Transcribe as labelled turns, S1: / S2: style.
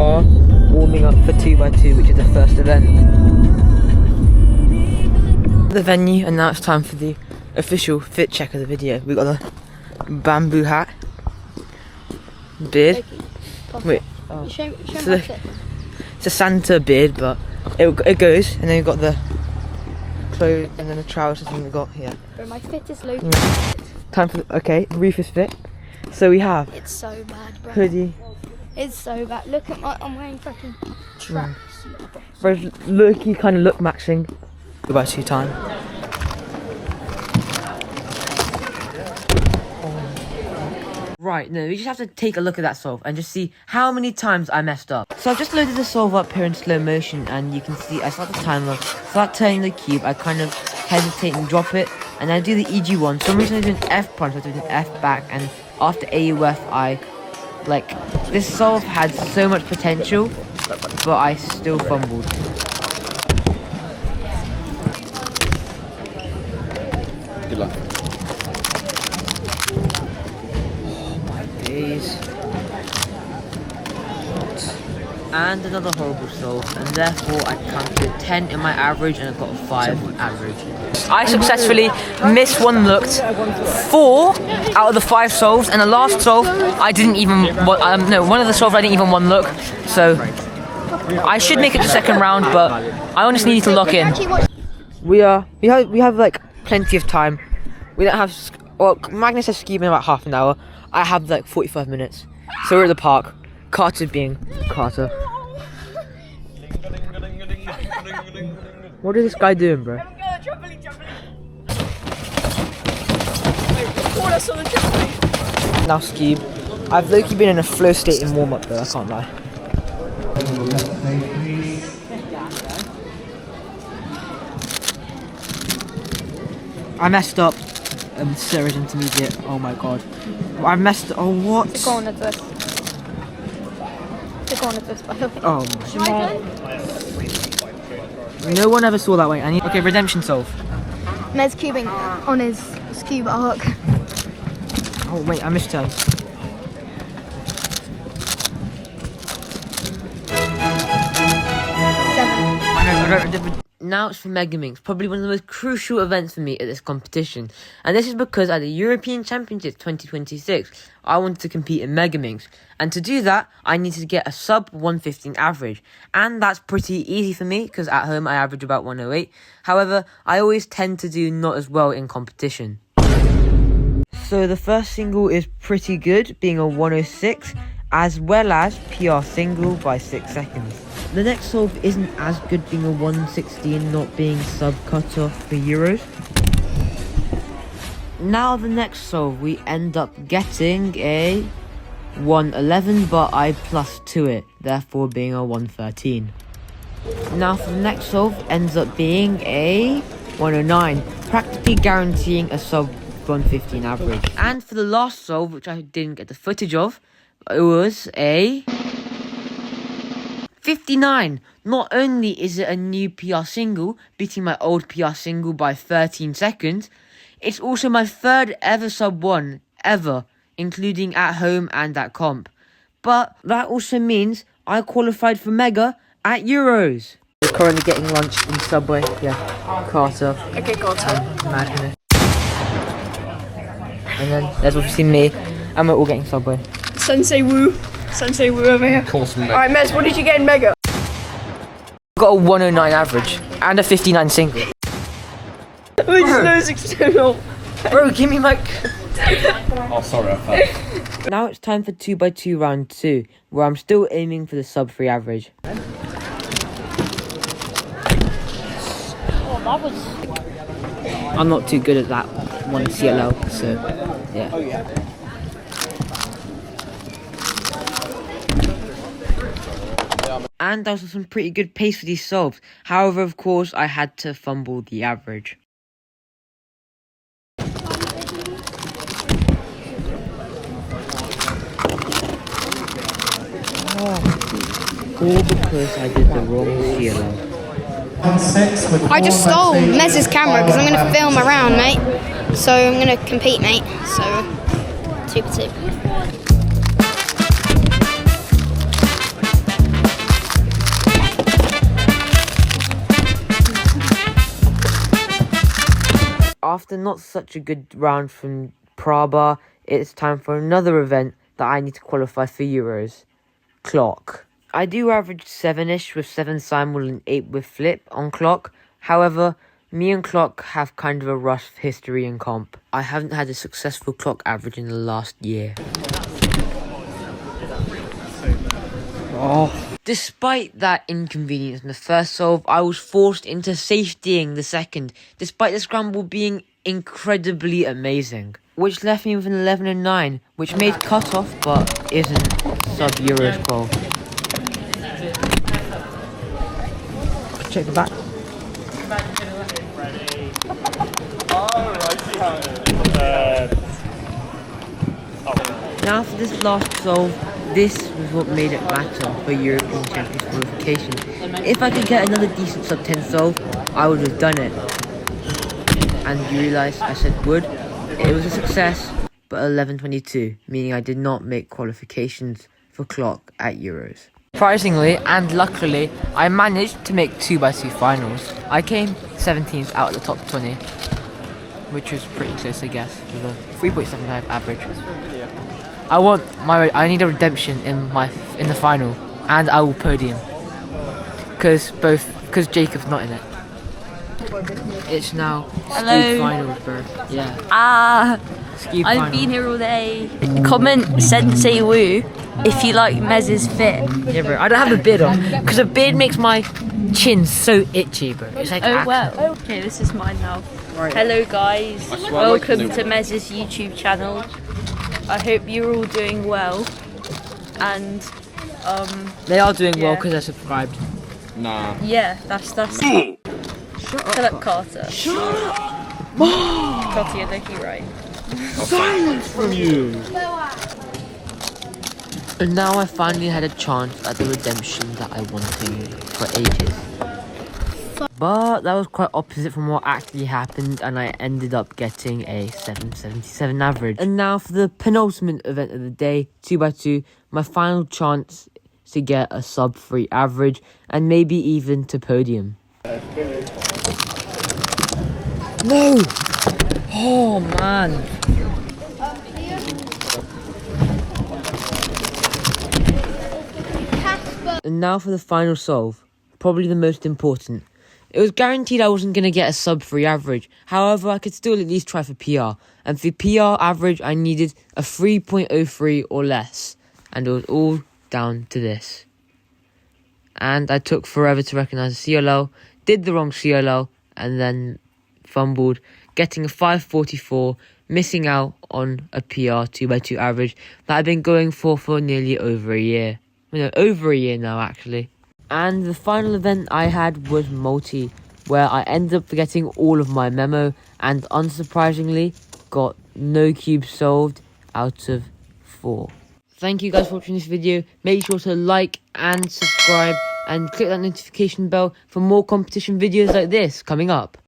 S1: car, warming up for 2x2, which is the first event. The venue, and now it's time for the official fit check of the video. We got the bamboo hat, beard. Wait, oh.
S2: Show my fit.
S1: It's a Santa beard, but it goes, and then we've got the clothes and then the trousers, and we've got here.
S2: Bro, my fit is low.
S1: Time for Rufus fit. So we have
S2: It's so bad, bro.
S1: hoodie.
S2: It's so bad. Look at I'm wearing fucking tracks.
S1: Bro, look-y kind of look matching. About 2 time. Right, no, we just have to take a look at that solve and just see how many times I messed up. So I've just loaded the solve up here in slow motion, and you can see I start the timer, start turning the cube, I kind of hesitate and drop it, and I do the EG1. For some reason I do an F punch, I do an F back, and after AUF this solve had so much potential, but I still fumbled.
S3: Good luck.
S1: And another horrible solve, and therefore I counted 10 in my average and I got a 5 average. I successfully missed one looked 4 out of the 5 solves, and the last solve I didn't even one of the solves I didn't even one look, so I should make it to second round, but I honestly need to lock in. We have like plenty of time. We don't have, well, Magnus has skied in about half an hour. I have like 45 minutes. So we're at the park. Carter being Carter. What is this guy doing, bro? Now ski. I've low-key been in a flow state in warm-up though, I can't lie. I messed up. Series intermediate. Oh my god. I messed. Oh what?
S2: The corner twist. The corner twist, by the way.
S1: Oh my. No one ever saw that way. Okay, redemption solve.
S2: Mez cubing on his scuba arc.
S1: Oh wait, I missed turn. Now it's for Megaminx, probably one of the most crucial events for me at this competition. And this is because at the European Championships 2026, I wanted to compete in Megaminx. And to do that, I needed to get a sub 115 average. And that's pretty easy for me, because at home I average about 108. However, I always tend to do not as well in competition. So the first single is pretty good, being a 106, as well as PR single by 6 seconds. The next solve isn't as good, being a 116, not being sub cutoff for Euros. Now the next solve, we end up getting a 111, but I plus to it, therefore being a 113. Now for the next solve, ends up being a 109, practically guaranteeing a sub 115 average. And for the last solve, which I didn't get the footage of, it was a 59. Not only is it a new PR single, beating my old PR single by 13 seconds, it's also my 3rd ever sub 1 ever, including at home and at comp. But that also means I qualified for Mega at Euros. We're currently getting lunch in Subway. Yeah, Carter.
S2: Okay, Carter.
S1: Magnus. And then there's obviously me, and we're all getting Subway.
S2: Sensei Woo over here. Alright, Mez, what did you get in Mega?
S1: Got a 109 average and a 59 single.
S2: Which is external.
S1: Bro, give me my.
S3: Oh, sorry, I fell.
S1: Now it's time for 2x2 round 2, where I'm still aiming for the sub 3 average.
S2: Oh, that was.
S1: I'm not too good at that one CLL, so yeah.
S3: Oh, yeah.
S1: And there was some pretty good pace for these solves. However, of course, I had to fumble the average. Oh, all because I did the wrong CLL.
S2: I just stole Mez's camera because I'm going to film around, mate. So I'm going to compete, mate. So 2x2.
S1: after not such a good round from prabar, it's time for another event that I need to qualify for Euros. Clock. I do average 7-ish with 7 simul and 8 with flip on clock. However, me and clock have kind of a rough history in comp. I haven't had a successful clock average in the last year. Despite that inconvenience in the first solve, I was forced into safetying the second, despite the scramble being incredibly amazing. Which left me with an 11 and 9, which made cut-off, but isn't sub-Euros goal. Check the back. Now for this last solve, this was what made it matter for European Champions qualification. If I could get another decent sub-10 solve, I would have done it. And you realise I said would. It was a success, but 11.22, meaning I did not make qualifications for clock at Euros. Surprisingly and luckily, I managed to make 2x2 finals. I came 17th out of the top 20, which was pretty close, I guess, with a 3.75 average. I need a redemption in the final, and I will podium, because Jacob's not in it. It's now Ski finals, bro. Yeah. Ski
S4: I've
S1: finals.
S4: been here all day. Comment Sensei Woo if you like Mez's fit.
S1: Yeah, bro. I don't have a beard on because a beard makes my chin so itchy, bro. It's like
S4: Oh well. Okay, this is mine now.
S1: Right.
S4: Hello guys.
S3: swear I like
S4: Welcome
S3: the new
S4: to
S3: one.
S4: Mez's YouTube channel. I hope you're all doing well. And
S1: They are doing well
S4: Yeah.
S1: because they're subscribed.
S3: Nah.
S4: yeah, that's Shut up, Carter. Shut up! Carter, you're looking right.
S3: Silence from you!
S1: And now I finally had a chance at the redemption that I wanted for ages. But that was quite opposite from what actually happened, and I ended up getting a 777 average. And now for the penultimate event of the day, 2x2, my final chance to get a sub-3 average, and maybe even to podium. No! Oh man! And now for the final solve, probably the most important. It was guaranteed I wasn't going to get a sub-3 average, however I could still at least try for PR. And for PR average I needed a 3.03 or less, and it was all down to this. And I took forever to recognise the CLL, did the wrong CLL, and then fumbled, getting a 5.44, missing out on a PR 2x2 average that I've been going for nearly over a year. Over a year now actually. And the final event I had was multi, where I ended up forgetting all of my memo and unsurprisingly got no cubes solved out of 4. Thank you guys for watching this video. Make sure to like and subscribe and click that notification bell for more competition videos like this coming up.